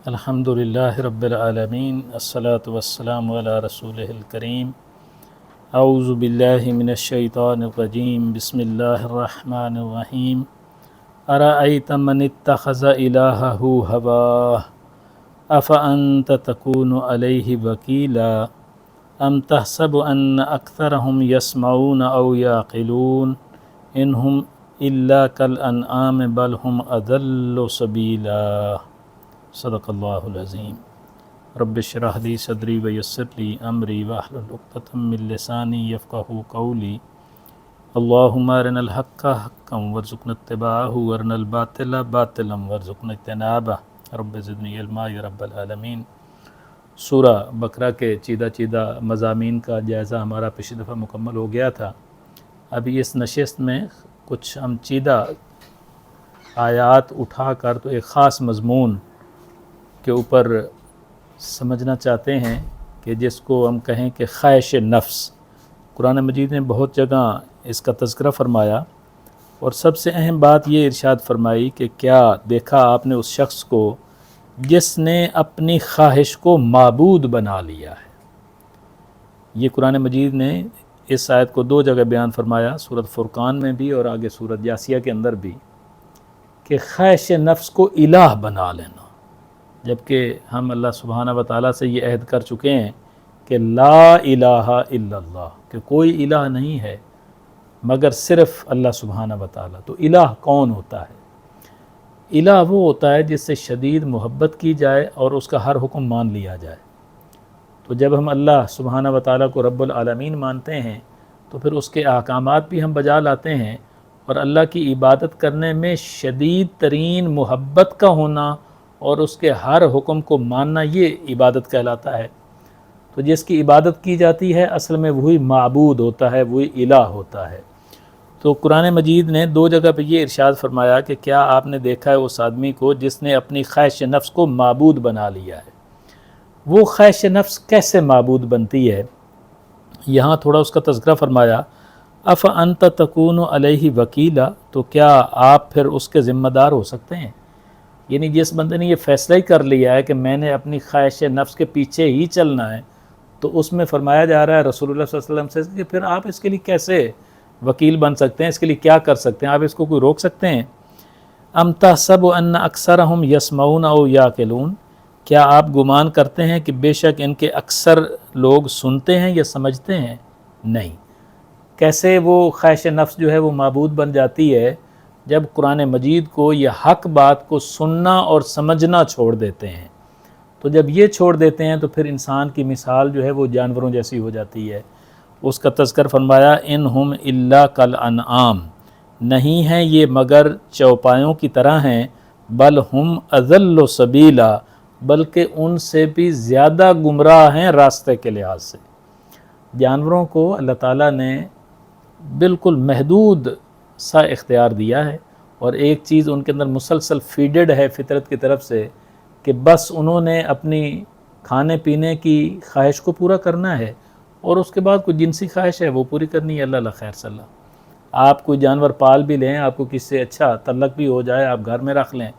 الحمد للہ رب العالمین الصلاۃ والسلام علی رسولہ الکریم اعوذ باللہ من الشیطان الرجیم بسم اللہ الرحمن الرحیم ارأیت من اتخذ الہہ ہواہ افانت تکون علیہ وکیلا ام تحسب ان اکثرہم یسمعون او یعقلون انہم الا کالانعام بل ہم اضل سبیلا صدق اللہ العظیم۔ رب اشرح لی صدری ویسر لی امری واحلل عقدۃ من لسانی یفقہوا قولی اللہم ارنا الحق حقا وارزقنا اتباعہ وارنا الباطل باطلا وارزقنا اجتنابہ رب زدنی علما یا رب العالمین۔ سورہ بقرہ کے چیدہ مضامین کا جائزہ ہمارا پچھلی دفعہ مکمل ہو گیا تھا۔ ابھی اس نشست میں کچھ ہم چیدہ آیات اٹھا کر تو ایک خاص مضمون کے اوپر سمجھنا چاہتے ہیں کہ جس کو ہم کہیں کہ خواہش نفس۔ قرآن مجید نے بہت جگہ اس کا تذکرہ فرمایا اور سب سے اہم بات یہ ارشاد فرمائی کہ کیا دیکھا آپ نے اس شخص کو جس نے اپنی خواہش کو معبود بنا لیا ہے۔ یہ قرآن مجید نے اس آیت کو دو جگہ بیان فرمایا، سورۃ فرقان میں بھی اور آگے سورۃ جاسیہ کے اندر بھی، کہ خواہش نفس کو الہ بنا لینا، جبکہ ہم اللہ سبحانہ و تعالیٰ سے یہ عہد کر چکے ہیں کہ لا الہ الا اللہ، کہ کوئی الہ نہیں ہے مگر صرف اللہ سبحانہ و تعالیٰ۔ تو الہ کون ہوتا ہے؟ الہ وہ ہوتا ہے جس سے شدید محبت کی جائے اور اس کا ہر حکم مان لیا جائے۔ تو جب ہم اللہ سبحانہ و تعالیٰ کو رب العالمین مانتے ہیں تو پھر اس کے احکامات بھی ہم بجا لاتے ہیں، اور اللہ کی عبادت کرنے میں شدید ترین محبت کا ہونا اور اس کے ہر حکم کو ماننا یہ عبادت کہلاتا ہے۔ تو جس کی عبادت کی جاتی ہے اصل میں وہی معبود ہوتا ہے، وہی الہ ہوتا ہے۔ تو قرآن مجید نے دو جگہ پہ یہ ارشاد فرمایا کہ کیا آپ نے دیکھا ہے اس آدمی کو جس نے اپنی خواہش نفس کو معبود بنا لیا ہے۔ وہ خواہش نفس کیسے معبود بنتی ہے؟ یہاں تھوڑا اس کا تذکرہ فرمایا، افانت تکون علیہ وکیلا، تو کیا آپ پھر اس کے ذمہ دار ہو سکتے ہیں؟ یعنی جس بندے نے یہ فیصلہ ہی کر لیا ہے کہ میں نے اپنی خواہش نفس کے پیچھے ہی چلنا ہے، تو اس میں فرمایا جا رہا ہے رسول اللہ صلی اللہ علیہ وسلم سے کہ پھر آپ اس کے لیے کیسے وکیل بن سکتے ہیں، اس کے لیے کیا کر سکتے ہیں، آپ اس کو کوئی روک سکتے ہیں؟ ام تحسب ان اکثرہم یسمعون او یعقلون، کیا آپ گمان کرتے ہیں کہ بے شک ان کے اکثر لوگ سنتے ہیں یا سمجھتے ہیں؟ نہیں۔ کیسے وہ خواہش نفس جو ہے وہ معبود بن جاتی ہے؟ جب قرآن مجید کو یہ حق بات کو سننا اور سمجھنا چھوڑ دیتے ہیں۔ تو جب یہ چھوڑ دیتے ہیں تو پھر انسان کی مثال جو ہے وہ جانوروں جیسی ہو جاتی ہے۔ اس کا تذکر فرمایا، انہم الا کالانعام، نہیں ہیں یہ مگر چوپایوں کی طرح ہیں، بل ہم اضل سبیلا، بلکہ ان سے بھی زیادہ گمراہ ہیں راستے کے لحاظ سے۔ جانوروں کو اللہ تعالیٰ نے بالکل محدود سا اختیار دیا ہے، اور ایک چیز ان کے اندر مسلسل فیڈڈ ہے فطرت کی طرف سے کہ بس انہوں نے اپنی کھانے پینے کی خواہش کو پورا کرنا ہے، اور اس کے بعد کوئی جنسی خواہش ہے وہ پوری کرنی ہے۔ اللہ خیر صلی اللہ، آپ کوئی جانور پال بھی لیں، آپ کو کس سے اچھا تعلق بھی ہو جائے، آپ گھر میں رکھ لیں،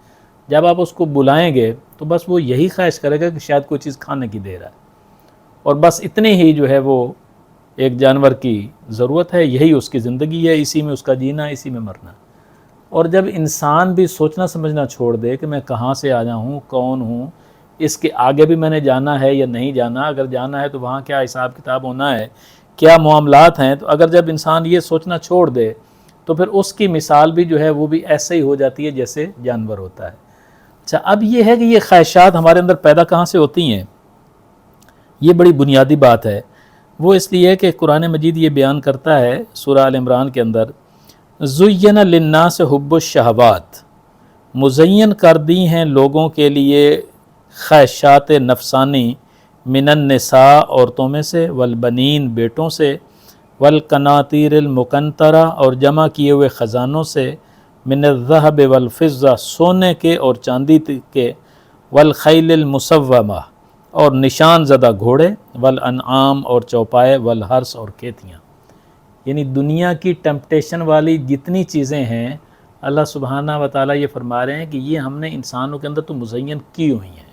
جب آپ اس کو بلائیں گے تو بس وہ یہی خواہش کرے گا کہ شاید کوئی چیز کھانے کی دے رہا ہے، اور بس اتنی ہی جو ہے وہ ایک جانور کی ضرورت ہے، یہی اس کی زندگی ہے، اسی میں اس کا جینا، اسی میں مرنا۔ اور جب انسان بھی سوچنا سمجھنا چھوڑ دے کہ میں کہاں سے آیا ہوں، کون ہوں، اس کے آگے بھی میں نے جانا ہے یا نہیں جانا، اگر جانا ہے تو وہاں کیا حساب کتاب ہونا ہے، کیا معاملات ہیں، تو اگر جب انسان یہ سوچنا چھوڑ دے تو پھر اس کی مثال بھی جو ہے وہ بھی ایسے ہی ہو جاتی ہے جیسے جانور ہوتا ہے۔ اچھا، اب یہ ہے کہ یہ خواہشات ہمارے اندر پیدا کہاں سے ہوتی ہیں؟ یہ بڑی بنیادی بات ہے۔ وہ اس لیے کہ قرآن مجید یہ بیان کرتا ہے سورہ آل عمران کے اندر، زُیّنَ لِلنَّاسِ حُبُّ الشہوات، مزین کر دی ہیں لوگوں کے لیے خواہشات نفسانی، من النساء عورتوں میں سے، والبنین بیٹوں سے، والقناطیر المقنطرہ اور جمع کیے ہوئے خزانوں سے، من الذہب والفضہ سونے کے اور چاندی کے، والخیل المسومہ اور نشان زدہ گھوڑے، والانعام اور چوپائے، والحرث اور کھیتیاں۔ یعنی دنیا کی ٹیمپٹیشن والی جتنی چیزیں ہیں اللہ سبحانہ و تعالیٰ یہ فرما رہے ہیں کہ یہ ہم نے انسانوں کے اندر تو مزین کی ہوئی ہیں،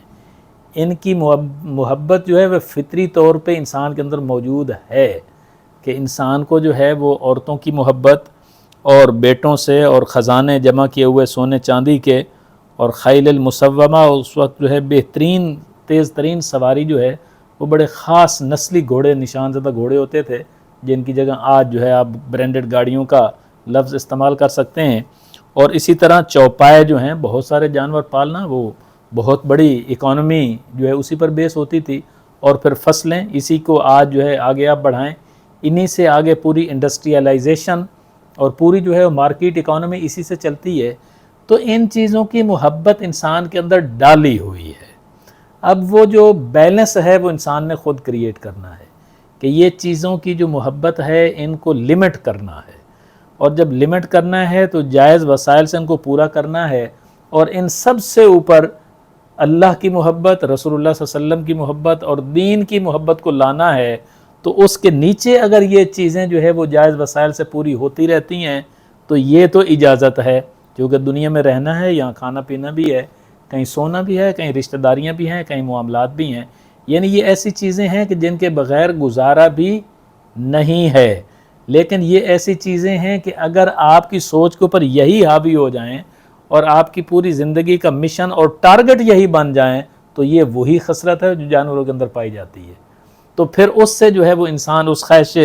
ان کی محبت جو ہے وہ فطری طور پہ انسان کے اندر موجود ہے کہ انسان کو جو ہے وہ عورتوں کی محبت اور بیٹوں سے اور خزانے جمع کیے ہوئے سونے چاندی کے اور خیل المسومہ، اس وقت جو ہے بہترین تیز ترین سواری جو ہے وہ بڑے خاص نسلی گھوڑے، نشان زدہ گھوڑے ہوتے تھے، جن کی جگہ آج جو ہے آپ برینڈڈ گاڑیوں کا لفظ استعمال کر سکتے ہیں۔ اور اسی طرح چوپائے جو ہیں، بہت سارے جانور پالنا، وہ بہت بڑی اکانومی جو ہے اسی پر بیس ہوتی تھی۔ اور پھر فصلیں، اسی کو آج جو ہے آگے آپ بڑھائیں، انہی سے آگے پوری انڈسٹریلائزیشن اور پوری جو ہے مارکیٹ اکانومی اسی سے چلتی ہے۔ تو ان چیزوں کی محبت انسان کے اندر ڈالی ہوئی ہے۔ اب وہ جو بیلنس ہے وہ انسان نے خود کریٹ کرنا ہے کہ یہ چیزوں کی جو محبت ہے ان کو لمٹ کرنا ہے، اور جب لمٹ کرنا ہے تو جائز وسائل سے ان کو پورا کرنا ہے، اور ان سب سے اوپر اللہ کی محبت، رسول اللہ صلی اللہ علیہ وسلم کی محبت اور دین کی محبت کو لانا ہے۔ تو اس کے نیچے اگر یہ چیزیں جو ہے وہ جائز وسائل سے پوری ہوتی رہتی ہیں تو یہ تو اجازت ہے، کیونکہ دنیا میں رہنا ہے، یہاں کھانا پینا بھی ہے، کہیں سونا بھی ہے، کہیں رشتہ داریاں بھی ہیں، کہیں معاملات بھی ہیں، یعنی یہ ایسی چیزیں ہیں کہ جن کے بغیر گزارا بھی نہیں ہے۔ لیکن یہ ایسی چیزیں ہیں کہ اگر آپ کی سوچ کے اوپر یہی حاوی ہو جائیں اور آپ کی پوری زندگی کا مشن اور ٹارگٹ یہی بن جائیں تو یہ وہی خسرت ہے جو جانوروں کے اندر پائی جاتی ہے۔ تو پھر اس سے جو ہے وہ انسان اس خواہش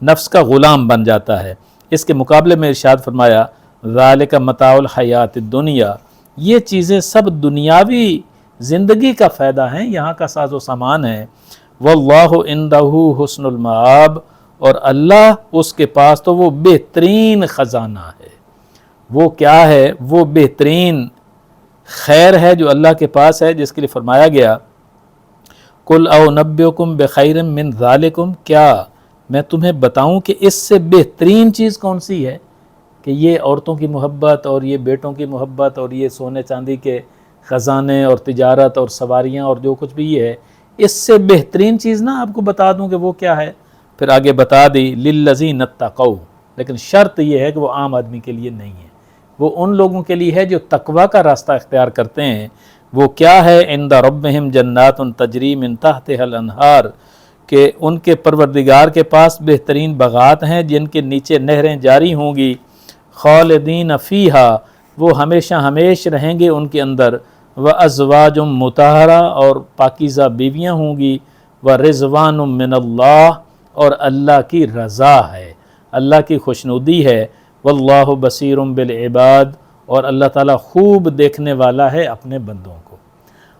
نفس کا غلام بن جاتا ہے۔ اس کے مقابلے میں ارشاد فرمایا ذالک متاع الحیات الدنیا، یہ چیزیں سب دنیاوی زندگی کا فائدہ ہیں، یہاں کا ساز و سامان ہے۔ واللہ عندہ حسن المآب، اور اللہ اس کے پاس تو وہ بہترین خزانہ ہے۔ وہ کیا ہے؟ وہ بہترین خیر ہے جو اللہ کے پاس ہے، جس کے لیے فرمایا گیا قل اونبئکم بخیر من ذالکم، کیا میں تمہیں بتاؤں کہ اس سے بہترین چیز کون سی ہے؟ کہ یہ عورتوں کی محبت اور یہ بیٹوں کی محبت اور یہ سونے چاندی کے خزانے اور تجارت اور سواریاں اور جو کچھ بھی یہ ہے، اس سے بہترین چیز نہ آپ کو بتا دوں کہ وہ کیا ہے؟ پھر آگے بتا دی للذین اتقوا، لیکن شرط یہ ہے کہ وہ عام آدمی کے لیے نہیں ہے، وہ ان لوگوں کے لیے ہے جو تقوی کا راستہ اختیار کرتے ہیں۔ وہ کیا ہے؟ عند ربہم جنات تجری من تحتها الانہار، کہ ان کے پروردگار کے پاس بہترین باغات ہیں جن کے نیچے نہریں جاری ہوں گی، خالدین فیہا، وہ ہمیشہ ہمیش رہیں گے ان کے اندر، وازواج مطہرہ، اور پاکیزہ بیویاں ہوں گی، ورضوان من اللہ، اور اللہ کی رضا ہے، اللہ کی خوشنودی ہے، واللہ بصیر بالعباد، اور اللہ تعالیٰ خوب دیکھنے والا ہے اپنے بندوں کو۔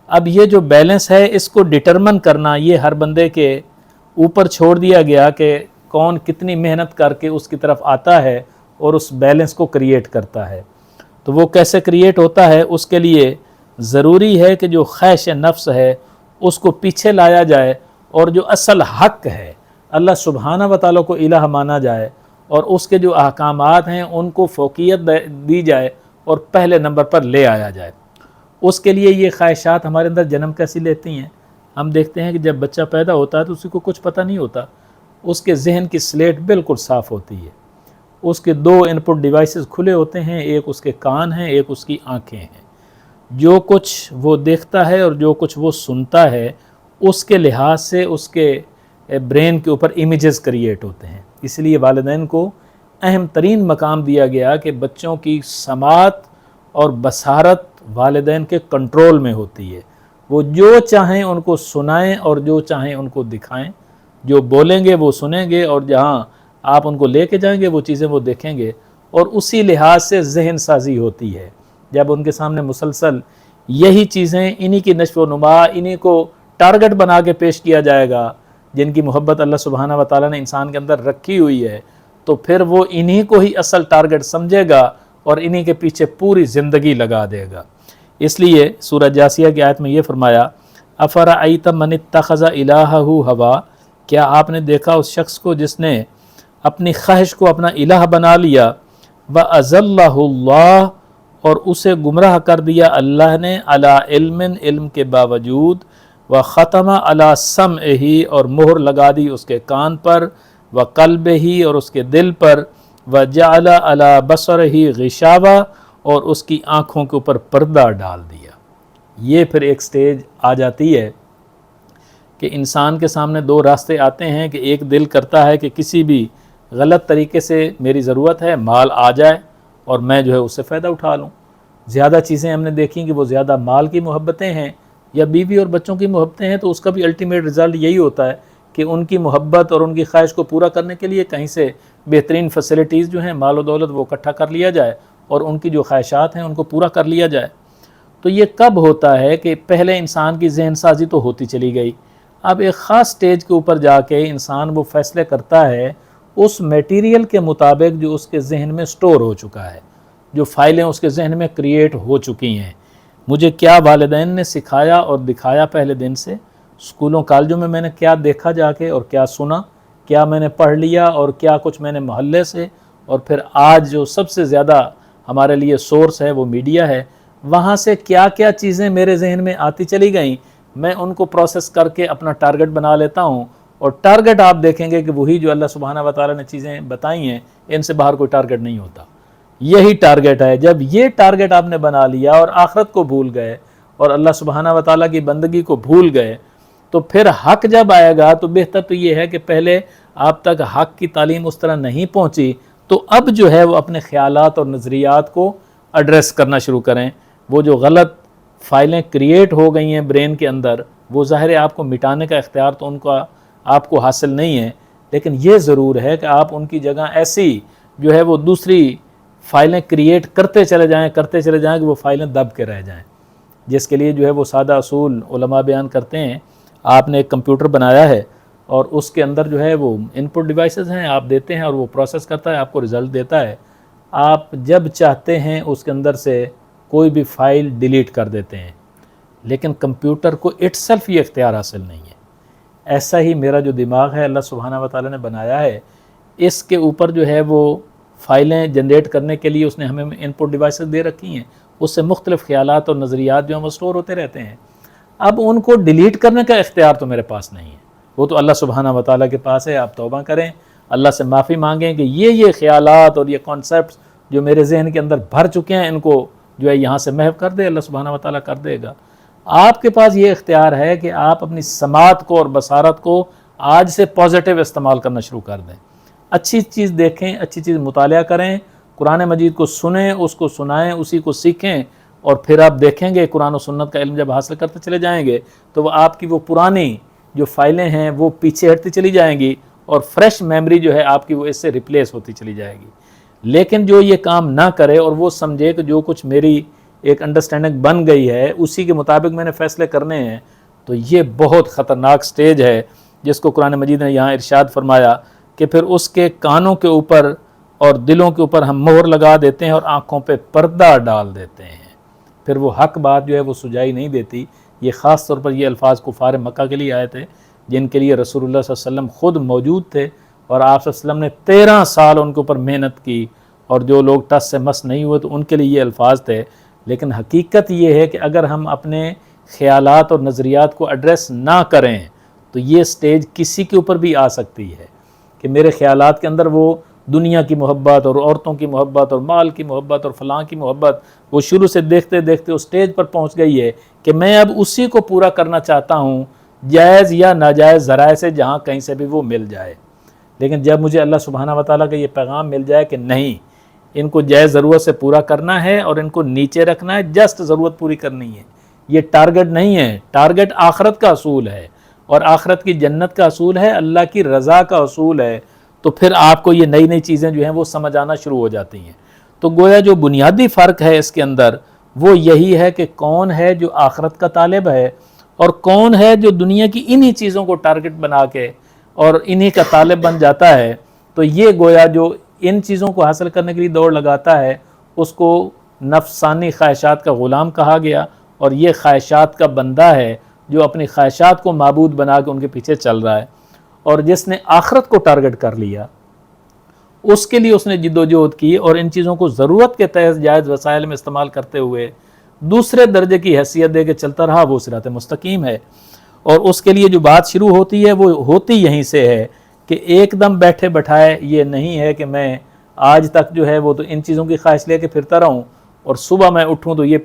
اب یہ جو بیلنس ہے اس کو ڈٹرمن کرنا یہ ہر بندے کے اوپر چھوڑ دیا گیا کہ کون کتنی محنت کر کے اس کی طرف آتا ہے اور اس بیلنس کو کریٹ کرتا ہے۔ تو وہ کیسے کریٹ ہوتا ہے؟ اس کے لیے ضروری ہے کہ جو خواہش نفس ہے اس کو پیچھے لایا جائے، اور جو اصل حق ہے اللہ سبحانہ و تعالیٰ کو الہ مانا جائے، اور اس کے جو احکامات ہیں ان کو فوقیت دی جائے اور پہلے نمبر پر لے آیا جائے۔ اس کے لیے یہ خواہشات ہمارے اندر جنم کیسی لیتی ہیں؟ ہم دیکھتے ہیں کہ جب بچہ پیدا ہوتا ہے تو اسی کو کچھ پتہ نہیں ہوتا، اس کے ذہن کی سلیٹ بالکل صاف ہوتی ہے، اس کے دو ان پٹ ڈیوائسز کھلے ہوتے ہیں، ایک اس کے کان ہیں، ایک اس کی آنکھیں ہیں۔ جو کچھ وہ دیکھتا ہے اور جو کچھ وہ سنتا ہے اس کے لحاظ سے اس کے برین کے اوپر امیجز کریٹ ہوتے ہیں۔ اس لیے والدین کو اہم ترین مقام دیا گیا کہ بچوں کی سماعت اور بصارت والدین کے کنٹرول میں ہوتی ہے، وہ جو چاہیں ان کو سنائیں اور جو چاہیں ان کو دکھائیں، جو بولیں گے وہ سنیں گے، اور جہاں آپ ان کو لے کے جائیں گے وہ چیزیں وہ دیکھیں گے، اور اسی لحاظ سے ذہن سازی ہوتی ہے۔ جب ان کے سامنے مسلسل یہی چیزیں، انہی کی نشو و نما، انہی کو ٹارگٹ بنا کے پیش کیا جائے گا جن کی محبت اللہ سبحانہ و تعالیٰ نے انسان کے اندر رکھی ہوئی ہے، تو پھر وہ انہی کو ہی اصل ٹارگٹ سمجھے گا اور انہی کے پیچھے پوری زندگی لگا دے گا۔ اس لیے سورہ جاسیہ کی آیت میں یہ فرمایا افرأیت من اتخذ الہہ ہوا، کیا آپ نے دیکھا اس شخص کو جس نے اپنی خواہش کو اپنا الہ بنا لیا، وَأَضَلَّهُ اللَّهُ، اور اسے گمراہ کر دیا اللہ نے، علی علم، علم کے باوجود، وختم علی سمعہ، اور مہر لگا دی اس کے کان پر، وقلبہ، اور اس کے دل پر، وجعل علی بصرہ غشاوہ، اور اس کی آنکھوں کے اوپر پردہ ڈال دیا۔ یہ پھر ایک سٹیج آ جاتی ہے کہ انسان کے سامنے دو راستے آتے ہیں کہ ایک دل کرتا ہے کہ کسی بھی غلط طریقے سے میری ضرورت ہے، مال آ جائے اور میں جو ہے اس سے فائدہ اٹھا لوں۔ زیادہ چیزیں ہم نے دیکھی کہ وہ زیادہ مال کی محبتیں ہیں یا بیوی اور بچوں کی محبتیں ہیں، تو اس کا بھی الٹیمیٹ رزلٹ یہی ہوتا ہے کہ ان کی محبت اور ان کی خواہش کو پورا کرنے کے لیے کہیں سے بہترین فیسلٹیز جو ہیں، مال و دولت، وہ اکٹھا کر لیا جائے اور ان کی جو خواہشات ہیں ان کو پورا کر لیا جائے۔ تو یہ کب ہوتا ہے کہ پہلے انسان کی ذہن سازی تو ہوتی چلی گئی، اب ایک خاص سٹیج کے اوپر جا کے انسان وہ فیصلے کرتا ہے اس میٹیریل کے مطابق جو اس کے ذہن میں سٹور ہو چکا ہے، جو فائلیں اس کے ذہن میں کریٹ ہو چکی ہیں۔ مجھے کیا والدین نے سکھایا اور دکھایا پہلے دن سے، اسکولوں کالجوں میں نے کیا دیکھا جا کے اور کیا سنا، کیا میں نے پڑھ لیا اور کیا کچھ میں نے محلے سے، اور پھر آج جو سب سے زیادہ ہمارے لیے سورس ہے وہ میڈیا ہے، وہاں سے کیا کیا چیزیں میرے ذہن میں آتی چلی گئیں، میں ان کو پروسیس کر کے اپنا ٹارگٹ بنا لیتا ہوں۔ اور ٹارگٹ آپ دیکھیں گے کہ وہی جو اللہ سبحانہ و تعالیٰ نے چیزیں بتائی ہیں، ان سے باہر کوئی ٹارگٹ نہیں ہوتا، یہی ٹارگٹ ہے۔ جب یہ ٹارگٹ آپ نے بنا لیا اور آخرت کو بھول گئے اور اللہ سبحانہ و تعالیٰ کی بندگی کو بھول گئے، تو پھر حق جب آئے گا تو بہتر تو یہ ہے کہ پہلے آپ تک حق کی تعلیم اس طرح نہیں پہنچی، تو اب جو ہے وہ اپنے خیالات اور نظریات کو ایڈریس کرنا شروع کریں۔ وہ جو غلط فائلیں کریٹ ہو گئی ہیں برین کے اندر، وہ ظاہر ہے آپ کو مٹانے کا اختیار تو ان کا آپ کو حاصل نہیں ہے، لیکن یہ ضرور ہے کہ آپ ان کی جگہ ایسی جو ہے وہ دوسری فائلیں کریٹ کرتے چلے جائیں کہ وہ فائلیں دب کے رہ جائیں، جس کے لیے جو ہے وہ سادہ اصول علماء بیان کرتے ہیں۔ آپ نے ایک کمپیوٹر بنایا ہے اور اس کے اندر جو ہے وہ ان پٹ ڈیوائسز ہیں، آپ دیتے ہیں اور وہ پروسیس کرتا ہے، آپ کو رزلٹ دیتا ہے۔ آپ جب چاہتے ہیں اس کے اندر سے کوئی بھی فائل ڈیلیٹ کر دیتے ہیں، لیکن کمپیوٹر کو اٹ سیلف یہ اختیار حاصل نہیں ہے۔ ایسا ہی میرا جو دماغ ہے اللہ سبحانہ و تعالیٰ نے بنایا ہے، اس کے اوپر جو ہے وہ فائلیں جنریٹ کرنے کے لیے اس نے ہمیں ان پٹ ڈیوائسز دے رکھی ہیں، اس سے مختلف خیالات اور نظریات جو ہیں وہ سٹور ہوتے رہتے ہیں۔ اب ان کو ڈیلیٹ کرنے کا اختیار تو میرے پاس نہیں ہے، وہ تو اللہ سبحانہ و تعالیٰ کے پاس ہے۔ آپ توبہ کریں، اللہ سے معافی مانگیں کہ یہ خیالات اور یہ کانسیپٹس جو میرے ذہن کے اندر بھر چکے ہیں، ان کو جو ہے یہاں سے محو کر دے، اللہ سبحانہ و تعالیٰ کر دے گا۔ آپ کے پاس یہ اختیار ہے کہ آپ اپنی سماعت کو اور بصارت کو آج سے پازیٹیو استعمال کرنا شروع کر دیں، اچھی چیز دیکھیں، اچھی چیز مطالعہ کریں، قرآن مجید کو سنیں، اس کو سنائیں، اسی کو سیکھیں، اور پھر آپ دیکھیں گے قرآن و سنت کا علم جب حاصل کرتے چلے جائیں گے تو وہ آپ کی وہ پرانی جو فائلیں ہیں وہ پیچھے ہٹتی چلی جائیں گی اور فریش میموری جو ہے آپ کی وہ اس سے ریپلیس ہوتی چلی جائے گی۔ لیکن جو یہ کام نہ کرے اور وہ سمجھے کہ جو کچھ میری ایک انڈرسٹینڈنگ بن گئی ہے اسی کے مطابق میں نے فیصلے کرنے ہیں، تو یہ بہت خطرناک سٹیج ہے جس کو قرآن مجید نے یہاں ارشاد فرمایا کہ پھر اس کے کانوں کے اوپر اور دلوں کے اوپر ہم مہر لگا دیتے ہیں اور آنکھوں پہ پردہ ڈال دیتے ہیں، پھر وہ حق بات جو ہے وہ سجائی نہیں دیتی۔ یہ خاص طور پر یہ الفاظ کفار مکہ کے لیے آئے تھے، جن کے لیے رسول اللہ صلی اللہ علیہ وسلم خود موجود تھے، اور آپ صلی اللہ علیہ وسلم نے 13 سال ان کے اوپر محنت کی، اور جو لوگ ٹس سے مس نہیں ہوئے تو ان کے لیے یہ الفاظ تھے۔ لیکن حقیقت یہ ہے کہ اگر ہم اپنے خیالات اور نظریات کو ایڈریس نہ کریں تو یہ سٹیج کسی کے اوپر بھی آ سکتی ہے کہ میرے خیالات کے اندر وہ دنیا کی محبت اور عورتوں کی محبت اور مال کی محبت اور فلاں کی محبت وہ شروع سے دیکھتے دیکھتے اس سٹیج پر پہنچ گئی ہے کہ میں اب اسی کو پورا کرنا چاہتا ہوں، جائز یا ناجائز ذرائع سے، جہاں کہیں سے بھی وہ مل جائے۔ لیکن جب مجھے اللہ سبحانہ و تعالیٰ کا یہ پیغام مل جائے کہ نہیں، ان کو جائز ضرورت سے پورا کرنا ہے اور ان کو نیچے رکھنا ہے، جسٹ ضرورت پوری کرنی ہے، یہ ٹارگٹ نہیں ہے، ٹارگٹ آخرت کا اصول ہے، اور آخرت کی جنت کا اصول ہے، اللہ کی رضا کا اصول ہے، تو پھر آپ کو یہ نئی نئی چیزیں جو ہیں وہ سمجھ آنا شروع ہو جاتی ہیں۔ تو گویا جو بنیادی فرق ہے اس کے اندر وہ یہی ہے کہ کون ہے جو آخرت کا طالب ہے اور کون ہے جو دنیا کی انہی چیزوں کو ٹارگٹ بنا کے اور انہی کا طالب بن جاتا ہے۔ تو یہ گویا جو ان چیزوں کو حاصل کرنے کے لیے دوڑ لگاتا ہے اس کو نفسانی خواہشات کا غلام کہا گیا، اور یہ خواہشات کا بندہ ہے جو اپنی خواہشات کو معبود بنا کے ان کے پیچھے چل رہا ہے۔ اور جس نے آخرت کو ٹارگٹ کر لیا اس کے لیے اس نے جد و جہد کی اور ان چیزوں کو ضرورت کے تحت جائز وسائل میں استعمال کرتے ہوئے دوسرے درجے کی حیثیت دے کے چلتا رہا، وہ صراط مستقیم ہے۔ اور اس کے لیے جو بات شروع ہوتی ہے وہ ہوتی یہیں سے ہے کہ ایک دم بیٹھے بٹھائے یہ نہیں ہے کہ میں آج تک جو ہے وہ تو ان چیزوں کی خواہش لے کے پھرتا رہوں اور صبح میں اٹھوں تو یہ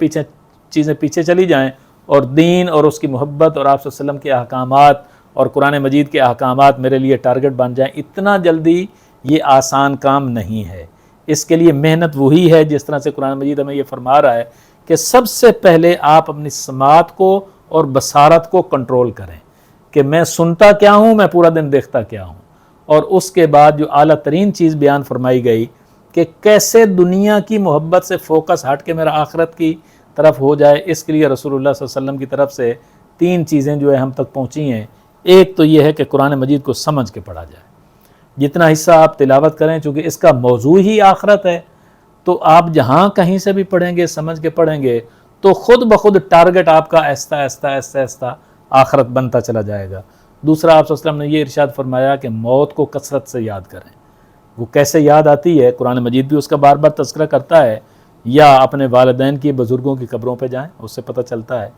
چیزیں پیچھے چلی جائیں اور دین اور اس کی محبت اور آپ صلی اللہ علیہ وسلم کے احکامات اور قرآن مجید کے احکامات میرے لیے ٹارگٹ بن جائیں، اتنا جلدی یہ آسان کام نہیں ہے۔ اس کے لیے محنت وہی ہے جس طرح سے قرآن مجید ہمیں یہ فرما رہا ہے کہ سب سے پہلے آپ اپنی سماعت کو اور بصارت کو کنٹرول کریں کہ میں سنتا کیا ہوں، میں پورا دن دیکھتا کیا ہوں۔ اور اس کے بعد جو اعلیٰ ترین چیز بیان فرمائی گئی کہ کیسے دنیا کی محبت سے فوکس ہٹ کے میرا آخرت کی طرف ہو جائے، اس کے لیے رسول اللہ صلی اللہ علیہ وسلم کی طرف سے 3 چیزیں جو ہے ہم تک پہنچی ہیں۔ ایک تو یہ ہے کہ قرآن مجید کو سمجھ کے پڑھا جائے، جتنا حصہ آپ تلاوت کریں، چونکہ اس کا موضوع ہی آخرت ہے، تو آپ جہاں کہیں سے بھی پڑھیں گے، سمجھ کے پڑھیں گے، تو خود بخود ٹارگٹ آپ کا آہستہ آہستہ آہستہ آہستہ آخرت بنتا چلا جائے گا۔ دوسرا آپ صلی اللہ علیہ وسلم نے یہ ارشاد فرمایا کہ موت کو کثرت سے یاد کریں۔ وہ کیسے یاد آتی ہے؟ قرآن مجید بھی اس کا بار بار تذکرہ کرتا ہے، یا اپنے والدین کی، بزرگوں کی قبروں پہ جائیں، اس سے پتہ چلتا ہے۔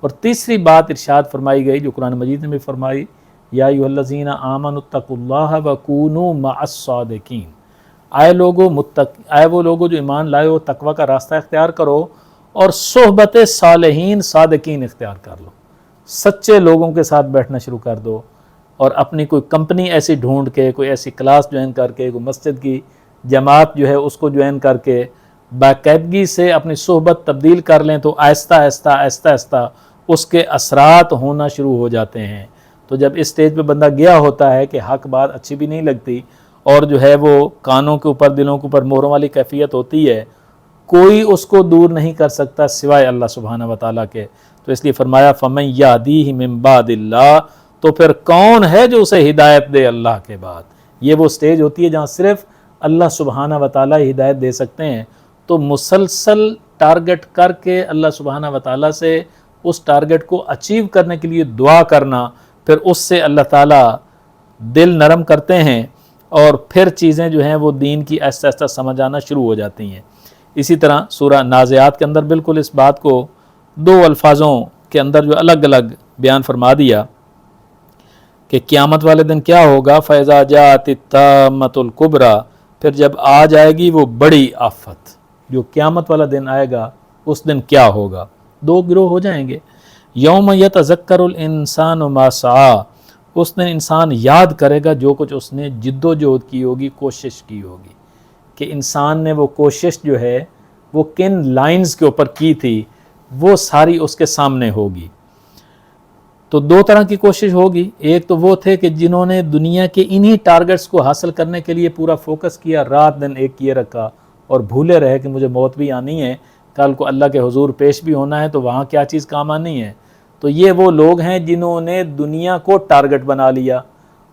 اور تیسری بات ارشاد فرمائی گئی جو قرآن مجید نے بھی فرمائی، یا ایھا الذین آمنوا اتقوا اللہ وکونوا مع الصادقین، آئے وہ لوگوں جو ایمان لائے ہو، تقوی کا راستہ اختیار کرو اور صحبت صالحین صادقین اختیار کر لو، سچے لوگوں کے ساتھ بیٹھنا شروع کر دو، اور اپنی کوئی کمپنی ایسی ڈھونڈ کے، کوئی ایسی کلاس جوائن کر کے، کوئی مسجد کی جماعت جو ہے اس کو جوائن کر کے باقاعدگی سے اپنی صحبت تبدیل کر لیں، تو آہستہ آہستہ آہستہ آہستہ اس کے اثرات ہونا شروع ہو جاتے ہیں۔ تو جب اس سٹیج پہ بندہ گیا ہوتا ہے کہ حق بات اچھی بھی نہیں لگتی، اور جو ہے وہ کانوں کے اوپر، دلوں کے اوپر مہروں والی کیفیت ہوتی ہے، کوئی اس کو دور نہیں کر سکتا سوائے اللہ سبحانہ و تعالیٰ کے۔ تو اس لیے فرمایا فَمَن يَهْدِيهِ مِن بَعْدِ اللَّهِ، تو پھر کون ہے جو اسے ہدایت دے اللہ کے بعد؟ یہ وہ سٹیج ہوتی ہے جہاں صرف اللہ سبحانہ و تعالیٰ ہدایت دے سکتے ہیں۔ تو مسلسل ٹارگٹ کر کے اللہ سبحانہ و تعالیٰ سے اس ٹارگٹ کو اچیو کرنے کے لیے دعا کرنا، پھر اس سے اللہ تعالیٰ دل نرم کرتے ہیں، اور پھر چیزیں جو ہیں وہ دین کی آہستہ آہستہ سمجھ آنا شروع ہو جاتی ہیں۔ اسی طرح سورہ نازعات کے اندر بالکل اس بات کو 2 الفاظوں کے اندر جو الگ الگ بیان فرما دیا کہ قیامت والے دن کیا ہوگا، فَإِذَا جَاءَتِ التَّامَّةُ الْكُبْرَى، پھر جب آ جائے گی وہ بڑی آفت، جو قیامت والا دن آئے گا، اس دن کیا ہوگا؟ 2 گروہ ہو جائیں گے۔ یوم یتذکر الانسان ما سعی، اس دن انسان یاد کرے گا جو کچھ اس نے جد و جہد کی ہوگی، کوشش کی ہوگی، کہ انسان نے وہ کوشش جو ہے وہ کن لائنز کے اوپر کی تھی، وہ ساری اس کے سامنے ہوگی۔ تو 2 طرح کی کوشش ہوگی۔ ایک تو وہ تھے کہ جنہوں نے دنیا کے انہی ٹارگٹس کو حاصل کرنے کے لیے پورا فوکس کیا، رات دن ایک کیے رکھا، اور بھولے رہے کہ مجھے موت بھی آنی ہے، کل کو اللہ کے حضور پیش بھی ہونا ہے، تو وہاں کیا چیز کام آنی ہے۔ تو یہ وہ لوگ ہیں جنہوں نے دنیا کو ٹارگٹ بنا لیا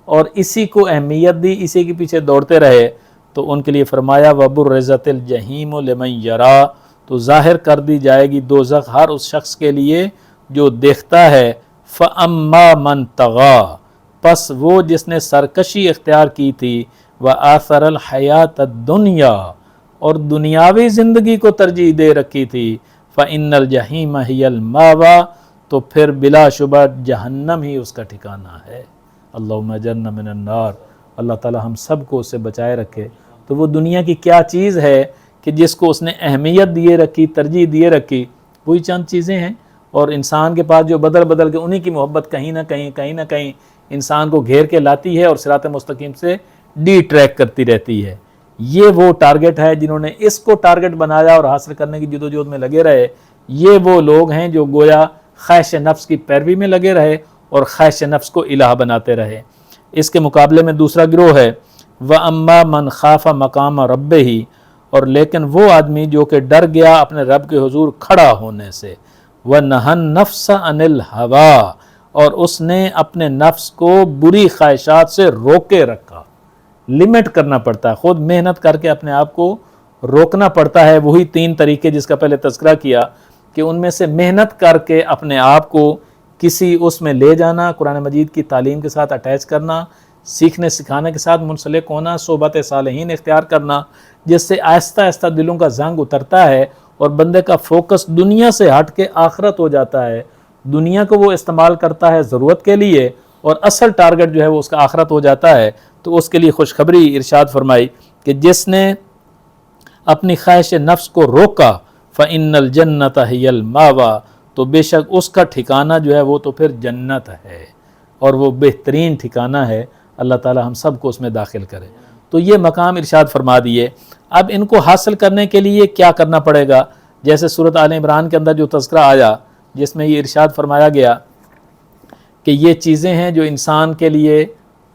اور اسی کو اہمیت دی، اسی کے پیچھے دوڑتے رہے۔ تو ان کے لیے فرمایا وَبُرِّزَتِ الْجَحِیمُ لِمَن یَرَىٰ، تو ظاہر کر دی جائے گی دوزخ ہر اس شخص کے لیے جو دیکھتا ہے۔ فَأَمَّا مَن طَغَىٰ، پس وہ جس نے سرکشی اختیار کی تھی، وَآثَرَ الْحَیَاةَ الدُّنْیَا، اور دنیاوی زندگی کو ترجیح دے رکھی تھی، فَإِنَّ الْجَحِیمَ هِیَ الْمَأْوَىٰ، تو پھر بلا شبہ جہنم ہی اس کا ٹھکانہ ہے۔ اللہم اجرنا من النار، اللہ تعالی ہم سب کو اس سے بچائے رکھے۔ تو وہ دنیا کی کیا چیز ہے کہ جس کو اس نے اہمیت دیے رکھی، ترجیح دیے رکھی، وہی چند چیزیں ہیں، اور انسان کے پاس جو بدل بدل کے انہی کی محبت کہیں نہ کہیں انسان کو گھیر کے لاتی ہے اور صراط مستقیم سے ڈی ٹریک کرتی رہتی ہے۔ یہ وہ ٹارگٹ ہے جنہوں نے اس کو ٹارگٹ بنایا اور حاصل کرنے کی جدوجہد میں لگے رہے۔ یہ وہ لوگ ہیں جو گویا خواہش نفس کی پیروی میں لگے رہے اور خواہش نفس کو الہ بناتے رہے۔ اس کے مقابلے میں دوسرا گروہ ہے وَأَمَّا مَنْ خَافَ مَقَامَ رَبِّهِ، اور لیکن وہ آدمی جو کہ ڈر گیا اپنے رب کے حضور کھڑا ہونے سے، وَنَهَى النَّفْسَ عَنِ الْهَوَىٰ، اور اس نے اپنے نفس کو بری خواہشات سے روکے رکھا۔ لمٹ کرنا پڑتا ہے، خود محنت کر کے اپنے آپ کو روکنا پڑتا ہے۔ وہی 3 طریقے جس کا پہلے تذکرہ کیا کہ ان میں سے محنت کر کے اپنے آپ کو کسی اس میں لے جانا، قرآن مجید کی تعلیم کے ساتھ اٹیچ کرنا، سیکھنے سکھانے کے ساتھ منسلک ہونا، صحبت صالحین اختیار کرنا، جس سے آہستہ آہستہ دلوں کا زنگ اترتا ہے اور بندے کا فوکس دنیا سے ہٹ کے آخرت ہو جاتا ہے۔ دنیا کو وہ استعمال کرتا ہے ضرورت کے لیے، اور اصل ٹارگٹ جو ہے وہ اس کا آخرت ہو جاتا ہے۔ تو اس کے لیے خوشخبری ارشاد فرمائی کہ جس نے اپنی خواہش نفس کو روکا، فَإِنَّ الْجَنَّةَ هِيَ الْمَأْوَىٰ، تو بے شک اس کا ٹھکانہ جو ہے وہ تو پھر جنت ہے، اور وہ بہترین ٹھکانہ ہے، اللہ تعالی ہم سب کو اس میں داخل کرے۔ تو یہ مقام ارشاد فرما دیے۔ اب ان کو حاصل کرنے کے لیے کیا کرنا پڑے گا؟ جیسے سورۃ آل عمران کے اندر جو تذکرہ آیا جس میں یہ ارشاد فرمایا گیا کہ یہ چیزیں ہیں جو انسان کے لیے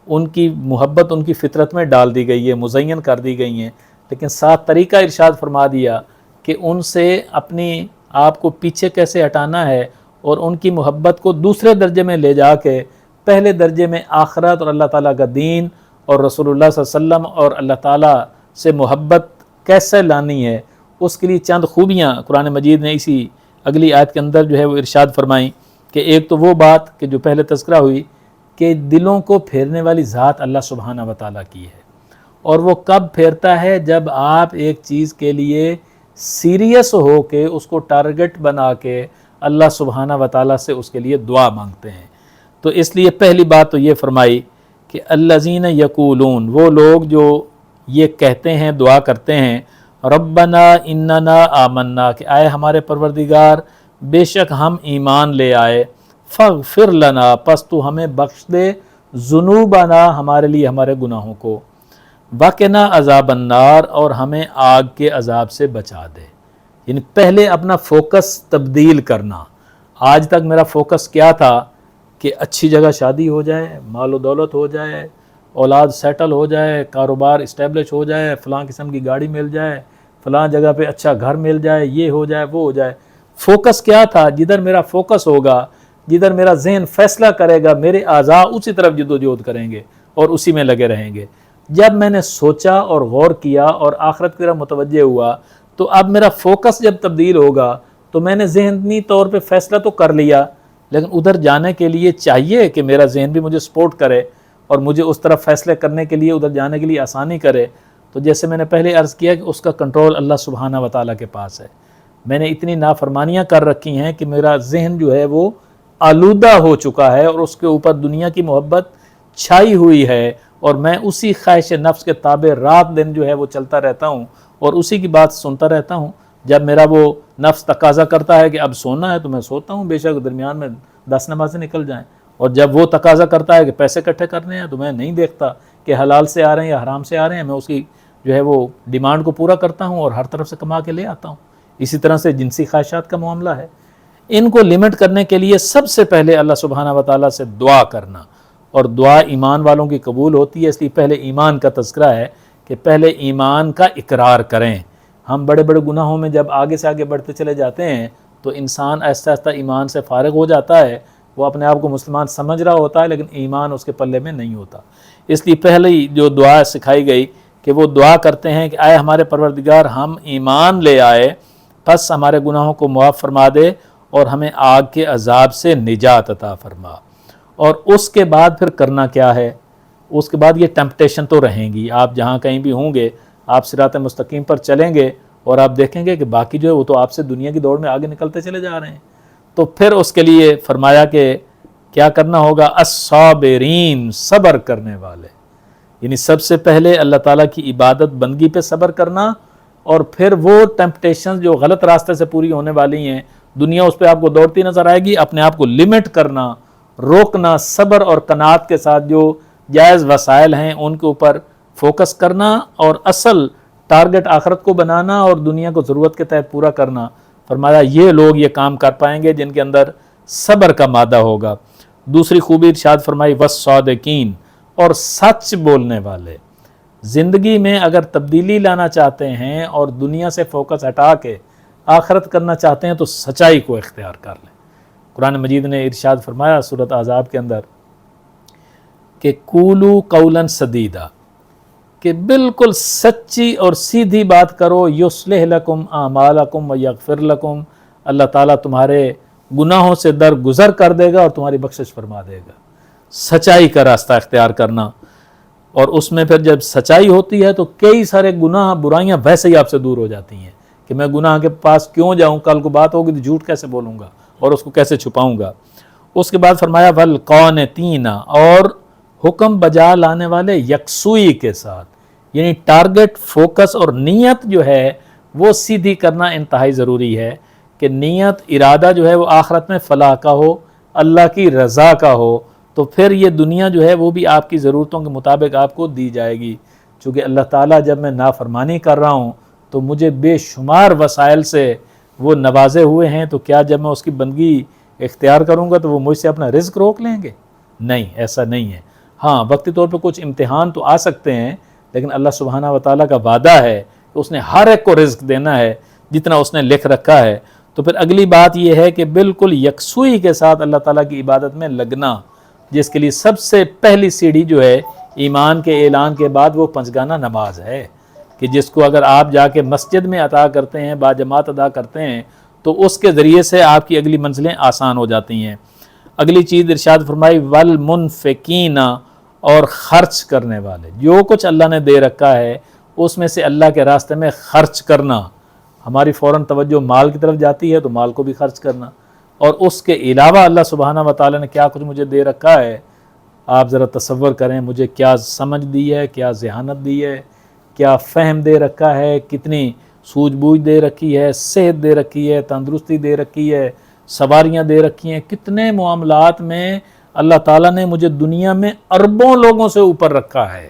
ان کی محبت ان کی فطرت میں ڈال دی گئی ہے، مزین کر دی گئی ہیں، لیکن ساتھ طریقہ ارشاد فرما دیا کہ ان سے اپنی آپ کو پیچھے کیسے ہٹانا ہے، اور ان کی محبت کو دوسرے درجے میں لے جا کے پہلے درجے میں آخرت اور اللہ تعالیٰ کا دین اور رسول اللہ صلی اللہ علیہ وسلم اور اللہ تعالیٰ سے محبت کیسے لانی ہے، اس کے لیے چند خوبیاں قرآن مجید نے اسی اگلی آیت کے اندر جو ہے وہ ارشاد فرمائیں کہ ایک تو وہ بات کہ جو پہلے تذکرہ ہوئی کہ دلوں کو پھیرنے والی ذات اللہ سبحانہ و تعالیٰ کی ہے، اور وہ کب پھیرتا ہے؟ جب آپ ایک چیز کے لیے سیریس ہو کے اس کو ٹارگٹ بنا کے اللہ سبحانہ و تعالیٰ سے اس کے لیے دعا مانگتے ہیں۔ تو اس لیے پہلی بات تو یہ فرمائی کہ الذین یقولون، وہ لوگ جو یہ کہتے ہیں، دعا کرتے ہیں، ربنا اننا آمنا، کہ آئے ہمارے پروردگار بے شک ہم ایمان لے آئے، فاغفر لنا، پس تو ہمیں بخش دے، ذنوبنا، ہمارے لیے ہمارے گناہوں کو، وقنا عذاب النار، اور ہمیں آگ کے عذاب سے بچا دے۔ یعنی پہلے اپنا فوکس تبدیل کرنا۔ آج تک میرا فوکس کیا تھا کہ اچھی جگہ شادی ہو جائے، مال و دولت ہو جائے، اولاد سیٹل ہو جائے، کاروبار اسٹیبلش ہو جائے، فلاں قسم کی گاڑی مل جائے، فلاں جگہ پہ اچھا گھر مل جائے، یہ ہو جائے وہ ہو جائے۔ فوکس کیا تھا؟ جدھر میرا فوکس ہوگا، جدھر میرا ذہن فیصلہ کرے گا، میرے اعضاء اسی طرف جد و جہد کریں گے اور اسی میں لگے رہیں گے۔ جب میں نے سوچا اور غور کیا اور آخرت کی طرف متوجہ ہوا، تو اب میرا فوکس جب تبدیل ہوگا تو میں نے ذہنی طور پہ فیصلہ تو کر لیا، لیکن ادھر جانے کے لیے چاہیے کہ میرا ذہن بھی مجھے سپورٹ کرے اور مجھے اس طرف فیصلے کرنے کے لیے، ادھر جانے کے لیے آسانی کرے۔ تو جیسے میں نے پہلے عرض کیا کہ اس کا کنٹرول اللہ سبحانہ و تعالیٰ کے پاس ہے۔ میں نے اتنی نافرمانیاں کر رکھی ہیں کہ میرا ذہن جو ہے وہ آلودہ ہو چکا ہے، اور اس کے اوپر دنیا کی محبت چھائی ہوئی ہے، اور میں اسی خواہش نفس کے تابع رات دن جو ہے وہ چلتا رہتا ہوں اور اسی کی بات سنتا رہتا ہوں۔ جب میرا وہ نفس تقاضا کرتا ہے کہ اب سونا ہے تو میں سوتا ہوں، بے شک درمیان میں 10 نمازیں نکل جائیں، اور جب وہ تقاضا کرتا ہے کہ پیسے اکٹھے کرنے ہیں تو میں نہیں دیکھتا کہ حلال سے آ رہے ہیں یا حرام سے آ رہے ہیں، میں اس کی جو ہے وہ ڈیمانڈ کو پورا کرتا ہوں اور ہر طرف سے کما کے لے آتا ہوں۔ اسی طرح سے جنسی خواہشات کا معاملہ ہے۔ ان کو لمٹ کرنے کے لیے سب سے پہلے اللہ سبحانہ و تعالیٰ سے دعا کرنا، اور دعا ایمان والوں کی قبول ہوتی ہے، اس لیے پہلے ایمان کا تذکرہ ہے کہ پہلے ایمان کا اقرار کریں۔ ہم بڑے بڑے گناہوں میں جب آگے سے آگے بڑھتے چلے جاتے ہیں تو انسان آہستہ آہستہ ایمان سے فارغ ہو جاتا ہے، وہ اپنے آپ کو مسلمان سمجھ رہا ہوتا ہے لیکن ایمان اس کے پلے میں نہیں ہوتا۔ اس لیے پہلے جو دعا سکھائی گئی کہ وہ دعا کرتے ہیں کہ آئے ہمارے پروردگار ہم ایمان لے آئے، پس ہمارے گناہوں کو معاف فرما دے اور ہمیں آگ کے عذاب سے نجات عطا فرما۔ اور اس کے بعد پھر کرنا کیا ہے؟ اس کے بعد یہ ٹیمپٹیشن تو رہیں گی، آپ جہاں کہیں بھی ہوں گے آپ صراط مستقیم پر چلیں گے اور آپ دیکھیں گے کہ باقی جو ہے وہ تو آپ سے دنیا کی دوڑ میں آگے نکلتے چلے جا رہے ہیں۔ تو پھر اس کے لیے فرمایا کہ کیا کرنا ہوگا؟ الصابرین، صبر کرنے والے، یعنی سب سے پہلے اللہ تعالیٰ کی عبادت بندگی پہ صبر کرنا، اور پھر وہ ٹیمپٹیشن جو غلط راستے سے پوری ہونے والی ہیں، دنیا اس پہ آپ کو دوڑتی نظر آئے گی، اپنے آپ کو لمٹ کرنا، روکنا، صبر اور قناعت کے ساتھ جو جائز وسائل ہیں ان کے اوپر فوکس کرنا، اور اصل ٹارگٹ آخرت کو بنانا اور دنیا کو ضرورت کے تحت پورا کرنا۔ فرمایا یہ لوگ یہ کام کر پائیں گے جن کے اندر صبر کا مادہ ہوگا۔ دوسری خوبی ارشاد فرمائی والصادقین، اور سچ بولنے والے۔ زندگی میں اگر تبدیلی لانا چاہتے ہیں اور دنیا سے فوکس ہٹا کے آخرت کرنا چاہتے ہیں تو سچائی کو اختیار کر لیں۔ قرآن مجید نے ارشاد فرمایا سورۃ احزاب کے اندر کہ قولوا قولا سدیدا، کہ بالکل سچی اور سیدھی بات کرو، یصلح لکم اعمالکم ویغفر لکم، اللہ تعالیٰ تمہارے گناہوں سے درگزر کر دے گا اور تمہاری بخشش فرما دے گا۔ سچائی کا راستہ اختیار کرنا، اور اس میں پھر جب سچائی ہوتی ہے تو کئی سارے گناہ برائیاں ویسے ہی آپ سے دور ہو جاتی ہیں کہ میں گناہ کے پاس کیوں جاؤں، کل کو بات ہوگی تو جھوٹ کیسے بولوں گا اور اس کو کیسے چھپاؤں گا۔ اس کے بعد فرمایا والقانتین، اور حکم بجا لانے والے یکسوئی کے ساتھ، یعنی ٹارگٹ، فوکس اور نیت جو ہے وہ سیدھی کرنا انتہائی ضروری ہے کہ نیت ارادہ جو ہے وہ آخرت میں فلاح کا ہو، اللہ کی رضا کا ہو، تو پھر یہ دنیا جو ہے وہ بھی آپ کی ضرورتوں کے مطابق آپ کو دی جائے گی۔ چونکہ اللہ تعالیٰ جب میں نافرمانی کر رہا ہوں تو مجھے بے شمار وسائل سے وہ نوازے ہوئے ہیں، تو کیا جب میں اس کی بندگی اختیار کروں گا تو وہ مجھ سے اپنا رزق روک لیں گے؟ نہیں، ایسا نہیں ہے۔ ہاں، وقتی طور پہ کچھ امتحان تو آ سکتے ہیں، لیکن اللہ سبحانہ و تعالیٰ کا وعدہ ہے کہ اس نے ہر ایک کو رزق دینا ہے جتنا اس نے لکھ رکھا ہے۔ تو پھر اگلی بات یہ ہے کہ بالکل یکسوئی کے ساتھ اللہ تعالیٰ کی عبادت میں لگنا، جس کے لیے سب سے پہلی سیڑھی جو ہے ایمان کے اعلان کے بعد وہ پنجگانہ نماز ہے، کہ جس کو اگر آپ جا کے مسجد میں عطا کرتے ہیں، باجماعت ادا کرتے ہیں، تو اس کے ذریعے سے آپ کی اگلی منزلیں آسان ہو جاتی ہیں۔ اگلی چیز ارشاد فرمائی والمنفقین، اور خرچ کرنے والے، جو کچھ اللہ نے دے رکھا ہے اس میں سے اللہ کے راستے میں خرچ کرنا۔ ہماری فوراً توجہ مال کی طرف جاتی ہے تو مال کو بھی خرچ کرنا، اور اس کے علاوہ اللہ سبحانہ و تعالیٰ نے کیا کچھ مجھے دے رکھا ہے، آپ ذرا تصور کریں، مجھے کیا سمجھ دی ہے، کیا ذہانت دی ہے، کیا فہم دے رکھا ہے، کتنی سوجھ بوجھ دے رکھی ہے، صحت دے رکھی ہے، تندرستی دے رکھی ہے، سواریاں دے رکھی ہیں، کتنے معاملات میں اللہ تعالیٰ نے مجھے دنیا میں اربوں لوگوں سے اوپر رکھا ہے۔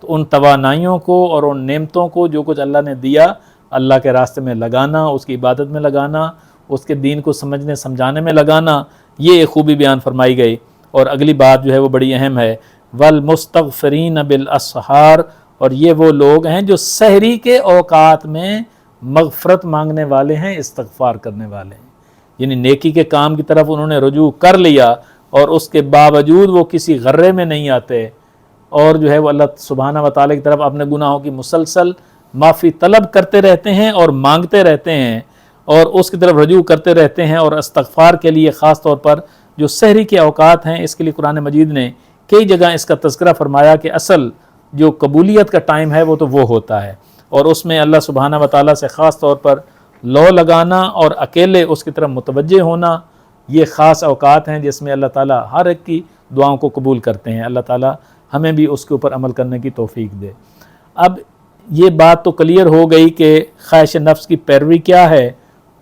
تو ان توانائیوں کو اور ان نعمتوں کو جو کچھ اللہ نے دیا، اللہ کے راستے میں لگانا، اس کی عبادت میں لگانا، اس کے دین کو سمجھنے سمجھانے میں لگانا، یہ ایک خوبی بیان فرمائی گئی۔ اور اگلی بات جو ہے وہ بڑی اہم ہے، والمستغفرین بالاسحار، اور یہ وہ لوگ ہیں جو سحری کے اوقات میں مغفرت مانگنے والے ہیں، استغفار کرنے والے ہیں، یعنی نیکی کے کام کی طرف انہوں نے رجوع کر لیا اور اس کے باوجود وہ کسی غرے میں نہیں آتے، اور جو ہے وہ اللہ سبحانہ و تعالیٰ کی طرف اپنے گناہوں کی مسلسل معافی طلب کرتے رہتے ہیں اور مانگتے رہتے ہیں اور اس کی طرف رجوع کرتے رہتے ہیں۔ اور استغفار کے لیے خاص طور پر جو سحری کے اوقات ہیں، اس کے لیے قرآن مجید نے کئی جگہ اس کا تذکرہ فرمایا کہ اصل جو قبولیت کا ٹائم ہے وہ تو وہ ہوتا ہے، اور اس میں اللہ سبحانہ و تعالیٰ سے خاص طور پر لو لگانا اور اکیلے اس کی طرف متوجہ ہونا، یہ خاص اوقات ہیں جس میں اللہ تعالیٰ ہر ایک کی دعاؤں کو قبول کرتے ہیں۔ اللہ تعالیٰ ہمیں بھی اس کے اوپر عمل کرنے کی توفیق دے۔ اب یہ بات تو کلیئر ہو گئی کہ خواہش نفس کی پیروی کیا ہے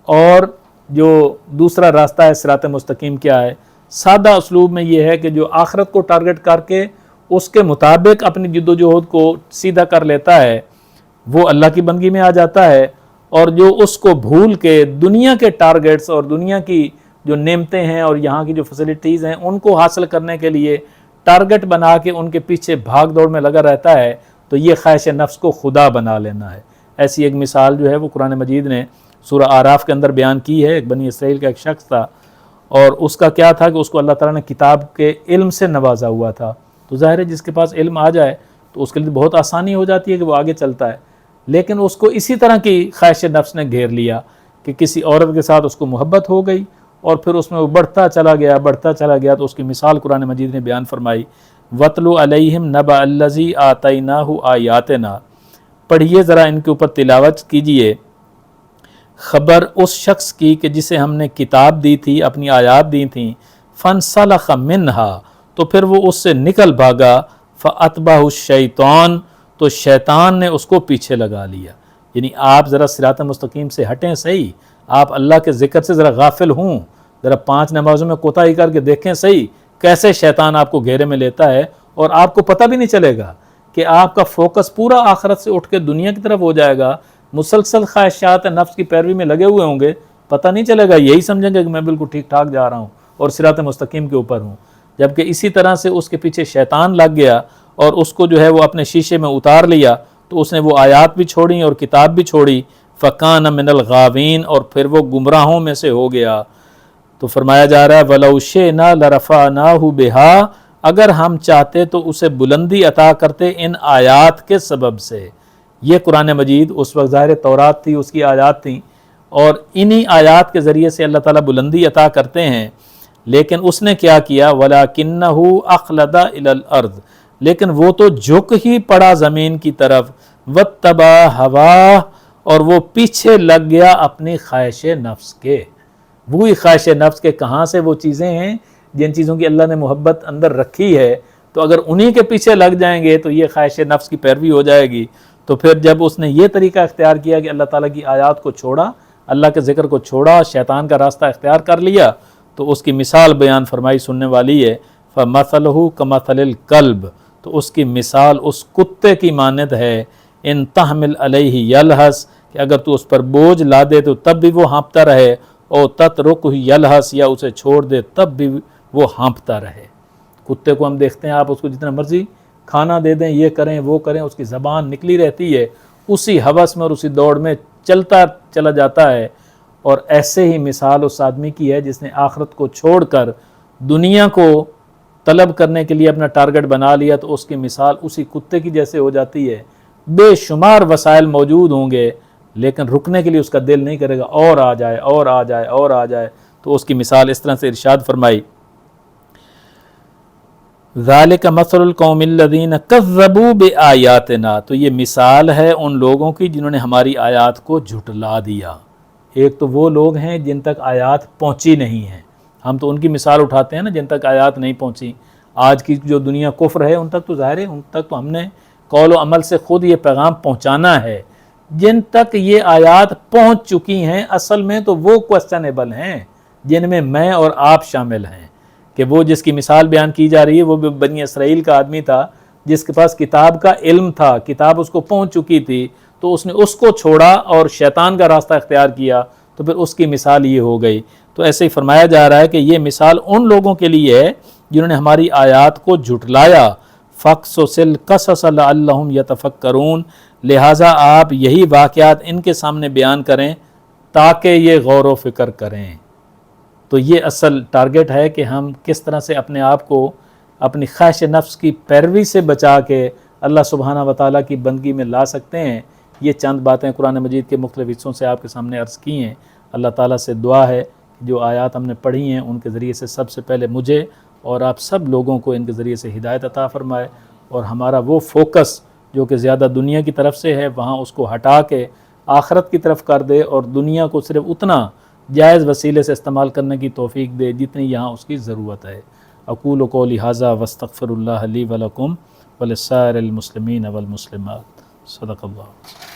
اور جو دوسرا راستہ ہے صراط مستقیم کیا ہے۔ سادہ اسلوب میں یہ ہے کہ جو آخرت کو ٹارگٹ کر کے اس کے مطابق اپنی جد و جہد کو سیدھا کر لیتا ہے وہ اللہ کی بندگی میں آ جاتا ہے، اور جو اس کو بھول کے دنیا کے ٹارگٹس اور دنیا کی جو نعمتیں ہیں اور یہاں کی جو فیسلٹیز ہیں ان کو حاصل کرنے کے لیے ٹارگٹ بنا کے ان کے پیچھے بھاگ دوڑ میں لگا رہتا ہے، تو یہ خواہش نفس کو خدا بنا لینا ہے۔ ایسی ایک مثال جو ہے وہ قرآن مجید نے سورہ اعراف کے اندر بیان کی ہے۔ ایک بنی اسرائیل کا ایک شخص تھا، اور اس کا کیا تھا کہ اس کو اللہ تعالیٰ نے کتاب کے علم سے نوازا ہوا تھا، تو ظاہر ہے جس کے پاس علم آ جائے تو اس کے لیے بہت آسانی ہو جاتی ہے کہ وہ آگے چلتا ہے، لیکن اس کو اسی طرح کی خواہش نفس نے گھیر لیا کہ کسی عورت کے ساتھ اس کو محبت ہو گئی، اور پھر اس میں وہ بڑھتا چلا گیا، تو اس کی مثال قرآن مجید نے بیان فرمائی، وَاتْلُ عَلَيْهِمْ نَبَأَ الَّذِي آتَيْنَاهُ آيَاتِنَا، پڑھیے ذرا ان کے اوپر تلاوت کیجئے خبر اس شخص کی کہ جسے ہم نے کتاب دی تھی، اپنی آیات دی تھیں، فَانْسَلَخَ مِنْهَا، تو پھر وہ اس سے نکل بھاگا، فَأَتْبَعَهُ الشَّيْطَانُ، تو شیطان نے اس کو پیچھے لگا لیا۔ یعنی آپ ذرا صراط مستقیم سے ہٹیں صحیح، آپ اللہ کے ذکر سے ذرا غافل ہوں، ذرا 5 نمازوں میں کوتاہی کر کے دیکھیں صحیح کیسے شیطان آپ کو گھیرے میں لیتا ہے، اور آپ کو پتہ بھی نہیں چلے گا کہ آپ کا فوکس پورا آخرت سے اٹھ کے دنیا کی طرف ہو جائے گا، مسلسل خواہشات نفس کی پیروی میں لگے ہوئے ہوں گے، پتہ نہیں چلے گا، یہی سمجھیں گے کہ میں بالکل ٹھیک ٹھاک جا رہا ہوں اور صراط مستقیم کے اوپر ہوں، جبکہ اسی طرح سے اس کے پیچھے شیطان لگ گیا اور اس کو جو ہے وہ اپنے شیشے میں اتار لیا، تو اس نے وہ آیات بھی چھوڑی اور کتاب بھی چھوڑی، فَكَانَ مِنَ الْغَاوِينَ، اور پھر وہ گمراہوں میں سے ہو گیا۔ تو فرمایا جا رہا ہے وَلَوْ شِئْنَا لَرَفَعْنَاهُ بِهَا، اگر ہم چاہتے تو اسے بلندی عطا کرتے ان آیات کے سبب سے۔ یہ قرآن مجید اس وقت ظاہر تورات تھی، اس کی آیات تھیں، اور انہی آیات کے ذریعے سے اللہ تعالیٰ بلندی عطا کرتے ہیں، لیکن اس نے کیا کیا، وَلَكِنَّهُ أَخْلَدَ إِلَى الْأَرْضِ، لیکن وہ تو جھک ہی پڑا زمین کی طرف، وَاتَّبَعَ هَوَاهُ، اور وہ پیچھے لگ گیا اپنی خواہش نفس کے۔ وہی خواہش نفس کے کہاں سے وہ چیزیں ہیں جن چیزوں کی اللہ نے محبت اندر رکھی ہے، تو اگر انہی کے پیچھے لگ جائیں گے تو یہ خواہش نفس کی پیروی ہو جائے گی۔ تو پھر جب اس نے یہ طریقہ اختیار کیا کہ اللہ تعالیٰ کی آیات کو چھوڑا، اللہ کے ذکر کو چھوڑا، شیطان کا راستہ اختیار کر لیا، تو اس کی مثال بیان فرمائی سننے والی ہے، فَمَثَلُهُ كَمَثَلِ الْكَلْبِ، تو اس کی مثال اس کتے کی مانند ہے، ان تحمل علیہ یلہس، کہ اگر تو اس پر بوجھ لا دے تو تب بھی وہ ہانپتا رہے، اور تترکہ یلہس، یا اسے چھوڑ دے تب بھی وہ ہانپتا رہے۔ کتے کو ہم دیکھتے ہیں، آپ اس کو جتنا مرضی کھانا دے دیں، یہ کریں وہ کریں، اس کی زبان نکلی رہتی ہے، اسی ہوس میں اور اسی دوڑ میں چلتا چلا جاتا ہے۔ اور ایسے ہی مثال اس آدمی کی ہے جس نے آخرت کو چھوڑ کر دنیا کو طلب کرنے کے لیے اپنا ٹارگٹ بنا لیا، تو اس کی مثال اسی کتے کی جیسے ہو جاتی ہے۔ بے شمار وسائل موجود ہوں گے لیکن رکنے کے لیے اس کا دل نہیں کرے گا، اور آ جائے اور آ جائے اور آ جائے۔ تو اس کی مثال اس طرح سے ارشاد فرمائی، ذالک مثل القوم الذین کذبوا بآیاتنا، تو یہ مثال ہے ان لوگوں کی جنہوں نے ہماری آیات کو جھٹلا دیا۔ ایک تو وہ لوگ ہیں جن تک آیات پہنچی نہیں ہیں، ہم تو ان کی مثال اٹھاتے ہیں نا جن تک آیات نہیں پہنچی۔ آج کی جو دنیا کفر ہے ان تک تو ظاہر ہے، ان تک تو ہم نے قول و عمل سے خود یہ پیغام پہنچانا ہے۔ جن تک یہ آیات پہنچ چکی ہیں اصل میں تو وہ کوسچنیبل ہیں، جن میں میں اور آپ شامل ہیں، کہ وہ جس کی مثال بیان کی جا رہی ہے وہ بنی اسرائیل کا آدمی تھا جس کے پاس کتاب کا علم تھا، کتاب اس کو پہنچ چکی تھی، تو اس نے اس کو چھوڑا اور شیطان کا راستہ اختیار کیا، تو پھر اس کی مثال یہ ہو گئی۔ تو ایسے ہی فرمایا جا رہا ہے کہ یہ مثال ان لوگوں کے لیے ہے جنہوں نے ہماری آیات کو جھٹلایا، فَقْصُصِ الْقَصَصَ لَعَلَّهُمْ يَتَفَكَّرُونَ، لہٰذا آپ یہی واقعات ان کے سامنے بیان کریں تاکہ یہ غور و فکر کریں۔ تو یہ اصل ٹارگٹ ہے کہ ہم کس طرح سے اپنے آپ کو اپنی خواہش نفس کی پیروی سے بچا کے اللہ سبحانہ وتعالیٰ کی بندگی میں لا سکتے ہیں۔ یہ چند باتیں قرآن مجید کے مختلف حصوں سے آپ کے سامنے عرض کی ہیں۔ اللہ تعالیٰ سے دعا ہے کہ جو آیات ہم نے پڑھی ہیں ان کے ذریعے سے سب سے پہلے مجھے اور آپ سب لوگوں کو ان کے ذریعے سے ہدایت عطا فرمائے، اور ہمارا وہ فوکس جو کہ زیادہ دنیا کی طرف سے ہے وہاں اس کو ہٹا کے آخرت کی طرف کر دے، اور دنیا کو صرف اتنا جائز وسیلے سے استعمال کرنے کی توفیق دے جتنی یہاں اس کی ضرورت ہے۔ اقول قولی ھذا واستغفر اللہ لی ولکم ولسائر المسلمین والمسلمات۔ صدق اللہ۔